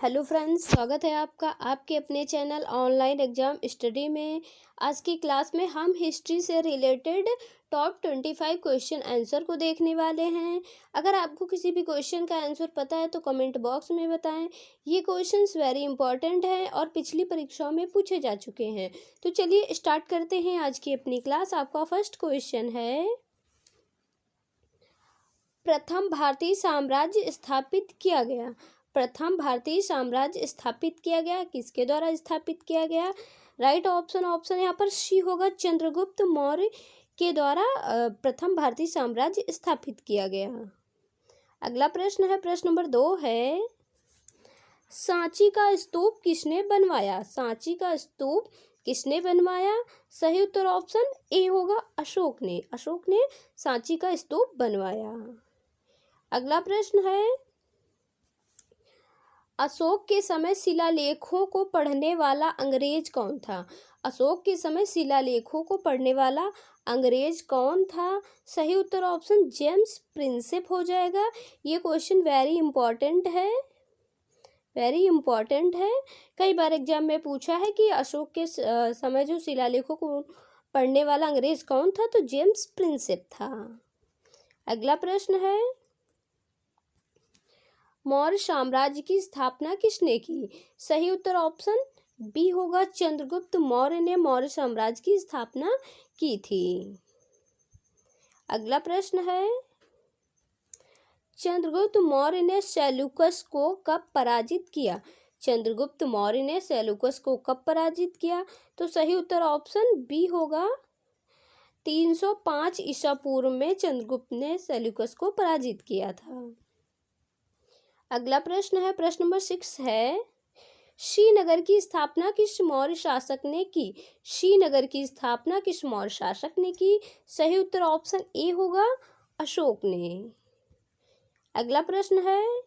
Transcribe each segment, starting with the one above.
Hello friends, स्वागत है आपका आपके अपने चैनल ऑनलाइन एग्जाम स्टडी में। आज की क्लास में हम हिस्ट्री से रिलेटेड टॉप 25 क्वेश्चन आंसर को देखने वाले हैं। अगर आपको किसी भी क्वेश्चन का आंसर पता है तो कमेंट बॉक्स में बताएं। ये क्वेश्चंस वेरी इंपॉर्टेंट हैं और पिछली परीक्षाओं में पूछे जा चुके हैं। तो चलिए स्टार्ट करते हैं आज की अपनी क्लास। आपका फर्स्ट क्वेश्चन है, प्रथम भारतीय साम्राज्य स्थापित किया गया। प्रथम भारतीय साम्राज्य स्थापित किया गया, किसके द्वारा स्थापित किया गया? राइट ऑप्शन यहाँ पर सी होगा, चंद्रगुप्त मौर्य के द्वारा प्रथम भारतीय साम्राज्य स्थापित किया गया। अगला प्रश्न है, प्रश्न नंबर 2 है, सांची का स्तूप किसने बनवाया? सांची का स्तूप किसने बनवाया? सही उत्तर ऑप्शन ए होगा, अशोक ने। अशोक ने सांची का स्तूप बनवाया। अगला प्रश्न है, अशोक के समय शिलालेखों को पढ़ने वाला अंग्रेज कौन था? अशोक के समय शिलालेखों को पढ़ने वाला अंग्रेज कौन था? सही उत्तर ऑप्शन जेम्स प्रिंसेप हो जाएगा। ये क्वेश्चन वेरी इंपॉर्टेंट है, वेरी इंपॉर्टेंट है। कई बार एग्जाम में पूछा है कि अशोक के समय जो शिलालेखों को पढ़ने वाला अंग्रेज कौन था, तो जेम्स प्रिंसेप था। अगला प्रश्न है, मौर्य साम्राज्य की स्थापना किसने की? सही उत्तर ऑप्शन बी होगा, चंद्रगुप्त मौर्य ने मौर्य साम्राज्य की स्थापना की थी। अगला प्रश्न है, चंद्रगुप्त मौर्य ने सेल्यूकस को कब पराजित किया? चंद्रगुप्त मौर्य ने सेल्यूकस को कब पराजित किया? तो सही उत्तर ऑप्शन बी होगा, 305 ईसा पूर्व में चंद्रगुप्त ने सेल्यूकस को पराजित किया था। अगला प्रश्न है, प्रश्न नंबर 6 है, श्रीनगर की स्थापना किस मौर्य शासक ने की? श्रीनगर की स्थापना किस मौर्य शासक ने की? सही उत्तर ऑप्शन ए होगा, अशोक ने। अगला प्रश्न है,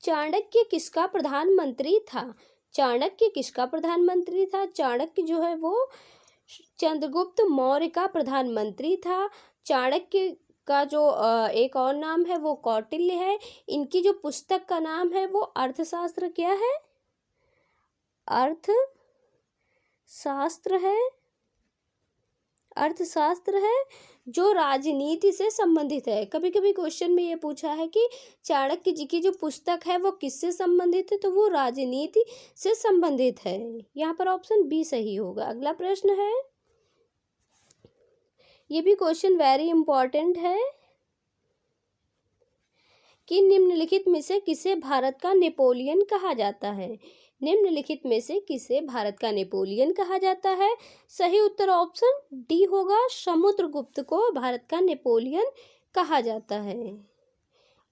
चाणक्य किसका प्रधानमंत्री था? चाणक्य किसका प्रधानमंत्री था? चाणक्य जो है वो चंद्रगुप्त मौर्य का प्रधानमंत्री था। चाणक्य का जो एक और नाम है वो कौटिल्य है। इनकी जो पुस्तक का नाम है वो अर्थशास्त्र क्या है? अर्थशास्त्र है। अर्थशास्त्र है जो राजनीति से संबंधित है। कभी कभी क्वेश्चन में ये पूछा है कि चाणक्य जी की जो पुस्तक है वो किससे संबंधित है, तो वो राजनीति से संबंधित है। यहाँ पर ऑप्शन बी सही होगा। अगला प्रश्न है, ये भी क्वेश्चन वेरी इंपॉर्टेंट है कि निम्नलिखित में से किसे भारत का नेपोलियन कहा जाता है? निम्नलिखित में से किसे भारत का नेपोलियन कहा जाता है? सही उत्तर ऑप्शन डी होगा, समुद्रगुप्त को भारत का नेपोलियन कहा जाता है।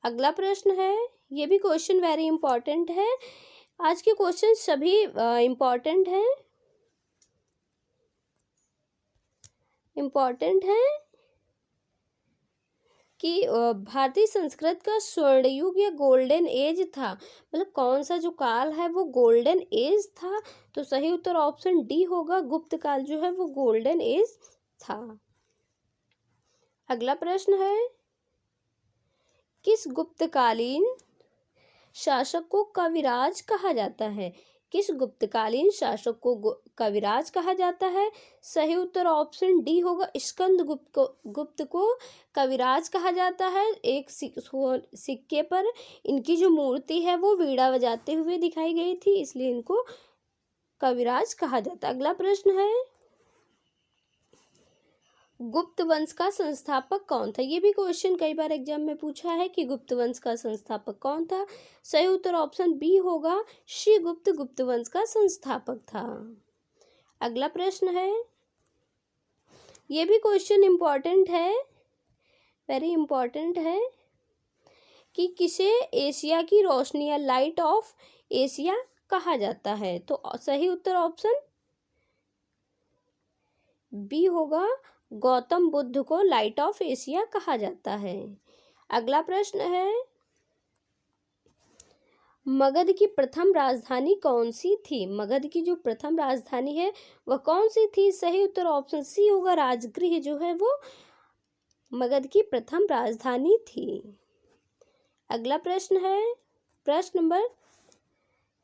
अगला प्रश्न है, ये भी क्वेश्चन वेरी इंपॉर्टेंट है। आज के क्वेश्चन सभी इंपॉर्टेंट हैं, कि भारतीय संस्कृत का स्वर्ण युग या गोल्डन एज था, मतलब कौन सा जो काल है वो गोल्डन एज था? तो सही उत्तर ऑप्शन डी होगा, गुप्त काल जो है वो गोल्डन एज था। अगला प्रश्न है, किस गुप्तकालीन शासक को कविराज कहा जाता है? किस गुप्तकालीन शासक को कविराज कहा जाता है? सही उत्तर ऑप्शन डी होगा, स्कंद गुप्त को कविराज कहा जाता है। एक सिक्के पर इनकी जो मूर्ति है वो वीणा बजाते हुए दिखाई गई थी, इसलिए इनको कविराज कहा जाता है। अगला प्रश्न है, गुप्त वंश का संस्थापक कौन था? ये भी क्वेश्चन कई बार एग्जाम में पूछा है कि गुप्त वंश का संस्थापक कौन था? सही उत्तर ऑप्शन बी होगा, श्रीगुप्त गुप्त वंश का संस्थापक था। अगला प्रश्न है, ये भी क्वेश्चन इंपॉर्टेंट है, वेरी इंपॉर्टेंट है, कि किसे एशिया की रोशनी या लाइट ऑफ एशिया कहा जाता है? तो सही उत्तर ऑप्शन बी होगा, गौतम बुद्ध को लाइट ऑफ एशिया कहा जाता है। अगला प्रश्न है, मगध की प्रथम राजधानी कौन सी थी? मगध की जो प्रथम राजधानी है वह कौन सी थी? सही उत्तर ऑप्शन सी होगा, राजगृह जो है वो मगध की प्रथम राजधानी थी। अगला प्रश्न है, प्रश्न नंबर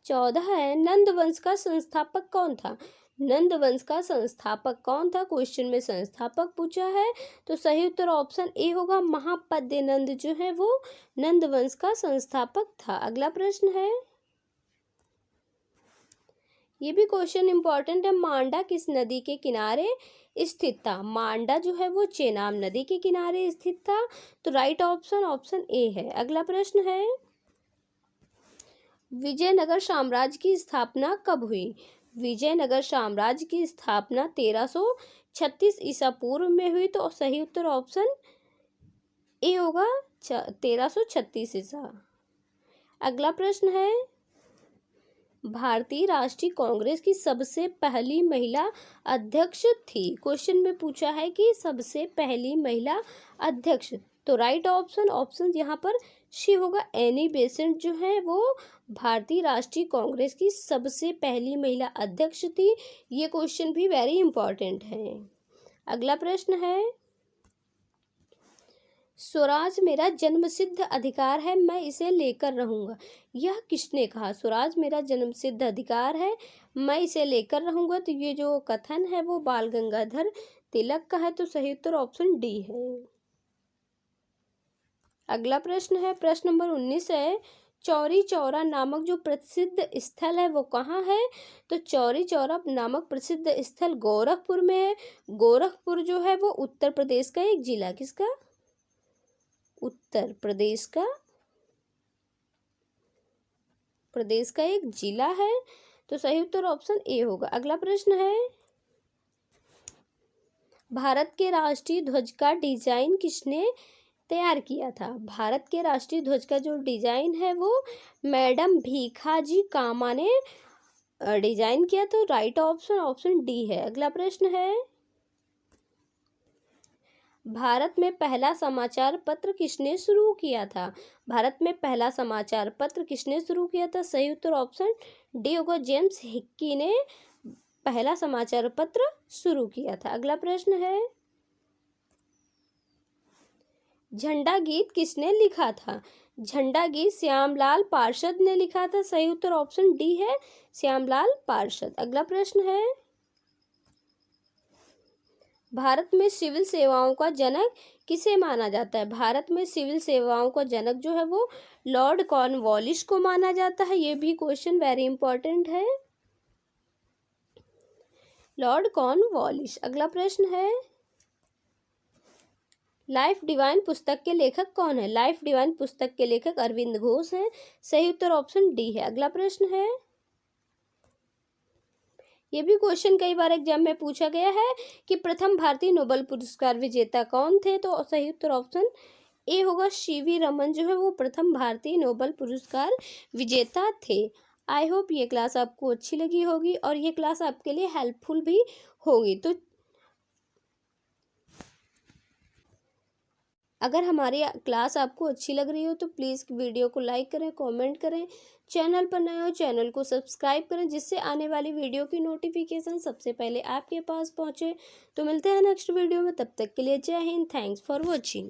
14 है, नंद वंश का संस्थापक कौन था? नंद वंश का संस्थापक कौन था? क्वेश्चन में संस्थापक पूछा है, तो सही उत्तर ऑप्शन ए होगा, महापद्य नंद जो है वो नंद वंश का संस्थापक था। अगला प्रश्न है, ये भी क्वेश्चन इंपॉर्टेंट है, मांडा किस नदी के किनारे स्थित था? मांडा जो है वो चेनाब नदी के किनारे स्थित था, तो राइट ऑप्शन ऑप्शन ए है। अगला प्रश्न है, विजयनगर साम्राज्य की स्थापना कब हुई? विजयनगर साम्राज्य की स्थापना 1336 ईसा पूर्व में हुई, तो सही उत्तर ऑप्शन ए होगा 1336 ईसा। अगला प्रश्न है, भारतीय राष्ट्रीय कांग्रेस की सबसे पहली महिला अध्यक्ष थी। क्वेश्चन में पूछा है कि सबसे पहली महिला अध्यक्ष, तो राइट ऑप्शन ऑप्शन यहाँ पर सी होगा, एनी बेसेंट जो है वो भारतीय राष्ट्रीय कांग्रेस की सबसे पहली महिला अध्यक्ष थी। ये क्वेश्चन भी वेरी इंपॉर्टेंट है। अगला प्रश्न है, स्वराज मेरा जन्मसिद्ध अधिकार है, मैं इसे लेकर रहूंगा, यह किसने कहा? स्वराज मेरा जन्मसिद्ध अधिकार है, मैं इसे लेकर रहूंगा, तो ये जो कथन है वो बाल गंगाधर तिलक का है, तो सही उत्तर ऑप्शन डी है। अगला प्रश्न है, प्रश्न नंबर 19 है, चौरी चौरा नामक जो प्रसिद्ध स्थल है वो कहाँ है? तो चौरी चौरा नामक प्रसिद्ध स्थल गोरखपुर में है। गोरखपुर जो है वो उत्तर प्रदेश का एक जिला, किसका? उत्तर प्रदेश का एक जिला है, तो सही उत्तर ऑप्शन ए होगा। अगला प्रश्न है, भारत के राष्ट्रीय ध्वज का डिजाइन किसने तैयार किया था? भारत के राष्ट्रीय ध्वज का जो डिजाइन है वो मैडम भीखाजी कामा ने डिजाइन किया, तो राइट ऑप्शन ऑप्शन डी है। अगला प्रश्न है, भारत में पहला समाचार पत्र किसने शुरू किया था? भारत में पहला समाचार पत्र किसने शुरू किया था? सही उत्तर ऑप्शन डी होगा, जेम्स हिक्की ने पहला समाचार पत्र शुरू किया था। अगला प्रश्न है, झंडा गीत किसने लिखा था? झंडा गीत श्यामलाल पार्षद ने लिखा था, सही उत्तर ऑप्शन डी है, श्यामलाल पार्षद। अगला प्रश्न है, भारत में सिविल सेवाओं का जनक किसे माना जाता है? भारत में सिविल सेवाओं का जनक जो है वो लॉर्ड कॉर्नवालिस को माना जाता है। ये भी क्वेश्चन वेरी इंपॉर्टेंट है, लॉर्ड कॉर्नवालिस। अगला प्रश्न है, लाइफ डिवाइन पुस्तक के लेखक कौन है? लाइफ डिवाइन पुस्तक के लेखक अरविंद घोष हैं, सही उत्तर ऑप्शन डी है। अगला प्रश्न है, ये भी क्वेश्चन कई बार एग्जाम में पूछा गया है कि प्रथम भारतीय नोबेल पुरस्कार विजेता कौन थे? तो सही उत्तर ऑप्शन ए होगा, सीवी रमन जो है वो प्रथम भारतीय नोबेल पुरस्कार विजेता थे। आई होप ये क्लास आपको अच्छी लगी होगी और ये क्लास आपके लिए हेल्पफुल भी होगी। तो अगर हमारी क्लास आपको अच्छी लग रही हो तो प्लीज़ वीडियो को लाइक करें, कमेंट करें, चैनल पर नए हो चैनल को सब्सक्राइब करें, जिससे आने वाली वीडियो की नोटिफिकेशन सबसे पहले आपके पास पहुंचे। तो मिलते हैं नेक्स्ट वीडियो में, तब तक के लिए जय हिंद, थैंक्स फॉर वॉचिंग।